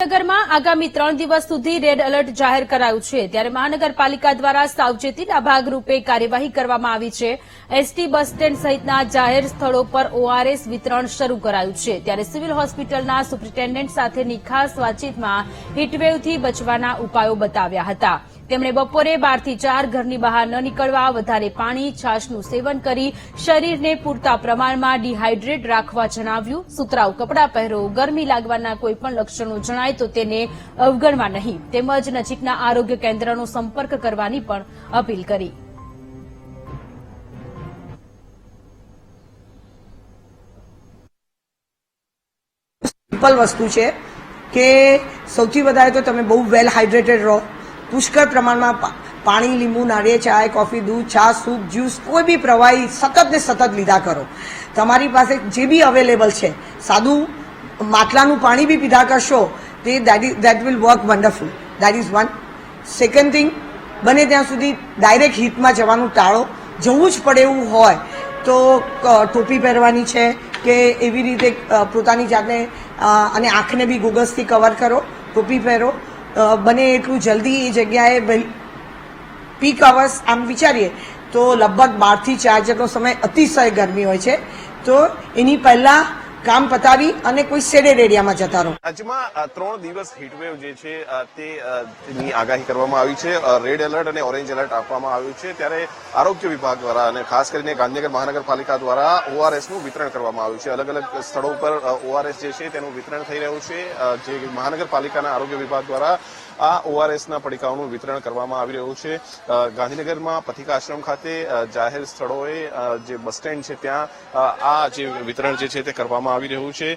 મહાનગરમાં આગામી 3 દિવસ સુધી રેડ એલર્ટ જાહેર કરાયું છે ત્યારે મહાનગરપાલિકા દ્વારા સાવચેતીના ભાગરૂપે કાર્યવાહી કરવામાં આવી છે। એસટી બસ સ્ટેન્ડ સહિતના જાહેર સ્થળો પર ઓઆરએસ વિતરણ શરૂ કરાયું છે ત્યારે સિવિલ હોસ્પિટલના સુપ્રિન્ટેન્ડન્ટ સાથેની ખાસ વાતચીતમાં હીટવેવથી બચવાના ઉપાયો બતાવ્યા હતા। તેમણે બપોરે 12 થી 4 ઘરની બહાર ન નીકળવા, વધારે પાણી, છાશનું સેવન કરી શરીરને પૂરતા પ્રમાણમાં ડિહાઇડ્રેટ રાખવા જણાવ્યું। સુતરાઉ કપડાં પહેરો, ગરમી લાગવાના કોઈપણ લક્ષણો જણાય તો તેને અવગણવા નહીં, તેમજ નજીકના આરોગ્ય કેન્દ્રનો સંપર્ક કરવાની પણ અપીલ કરી। સિમ્પલ વસ્તુ છે કે સૌથી વધારે તો તમે બહુ વેલ હાઇડ્રેટેડ રહો, પુષ્કળ પ્રમાણમાં પાણી, લીંબુ, નારિયેળ ચાય, કોફી, દૂધ, છાશ, સૂપ, જ્યુસ, કોઈ બી પ્રવાહી સતત ને સતત લીધા કરો। તમારી પાસે જે બી અવેલેબલ છે, સાદું માટલાનું પાણી બી પીધા કરશો તે that will work wonderful. That is one. Second thing, બને ત્યાં સુધી ડાયરેક્ટ હીટમાં જવાનું ટાળો। જવું જ પડે એવું હોય તો ટોપી પહેરવાની છે કે એવી રીતે પોતાની જાતને અને આંખને બી ગોગલ્સથી કવર કરો, ટોપી પહેરો। બને એટલું જલ્દી એ જગ્યાએ પીક અવર્સ આમ વિચારીએ તો લગભગ 12 થી 4 જેટલો સમય અતિશય ગરમી હોય છે, તો એની પહેલા કામ પતાવી અને કોઈ શેડેડ એરિયામાં જતા રહો। રાજ્યમાં 3 દિવસ હીટવેવ જે છે તેની આગાહી કરવામાં આવી છે। રેડ એલર્ટ અને ઓરેન્જ એલર્ટ આપવામાં આવ્યું છે, ત્યારે આરોગ્ય વિભાગ દ્વારા અને ખાસ કરીને ગાંધીનગર મહાનગરપાલિકા દ્વારા ઓઆરએસનું વિતરણ કરવામાં આવ્યું છે। અલગ અલગ સ્થળો પર ઓઆરએસ જે છે તેનું વિતરણ થઈ રહ્યું છે। જે મહાનગરપાલિકાના આરોગ્ય વિભાગ દ્વારા આ ઓઆરએસના પડીકાઓનું વિતરણ કરવામાં આવી રહ્યું છે। ગાંધીનગરમાં પથિક આશ્રમ ખાતે જાહેર સ્થળોએ જે બસ સ્ટેન્ડ છે ત્યાં આ જે વિતરણ જે છે તે કરવામાં આવી રહ્યું છે।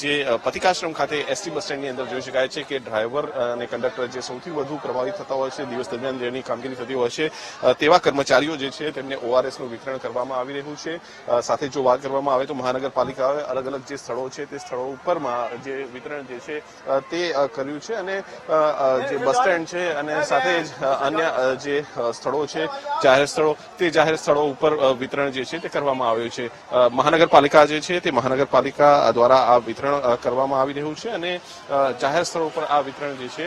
જે પથિક આશ્રમ ખાતે એસટી બસ સ્ટેન્ડની અંદર જોઈ શકાય છે કે ડ્રાઈવર અને કંડક્ટર જે સૌથી વધુ પ્રભાવિત થતા હોય છે, દિવસ દરમિયાન જેની કામગીરી થતી હોય છે, તેવા કર્મચારીઓ જે છે તેમને ઓઆરએસનું વિતરણ કરવામાં આવી રહ્યું છે। સાથે જો વાત કરવામાં આવે તો મહાનગરપાલિકાએ અલગ અલગ જે સ્થળો છે તે સ્થળો ઉપરમાં જે વિતરણ જે છે તે કર્યું છે અને જે બસ સ્ટેન્ડ છે અને સાથે જ અન્ય જે સ્થળો છે જાહેર સ્થળો, તે જાહેર સ્થળો ઉપર વિતરણ જે છે તે કરવામાં આવ્યું છે। મહાનગરપાલિકા જે છે તે મહાનગરપાલિકા દ્વારા આ વિતરણ કરવામાં આવી રહ્યું છે અને જાહેર સ્થળો પર આ વિતરણ જે છે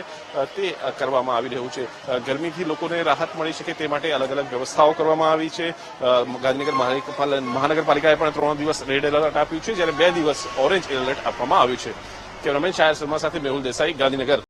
તે કરવામાં આવી રહ્યું છે। ગરમીથી લોકોને રાહત મળી શકે તે માટે અલગ અલગ વ્યવસ્થાઓ કરવામાં આવી છે। ગાંધીનગર મહાનગરપાલિકાએ પણ 3 દિવસ રેડ એલર્ટ આપ્યું છે, જ્યારે 2 દિવસ ઓરેન્જ એલર્ટ આપવામાં આવ્યું છે। કેમેરામેન શાયર શર્મા સાથે મેહુલ દેસાઈ, ગાંધીનગર।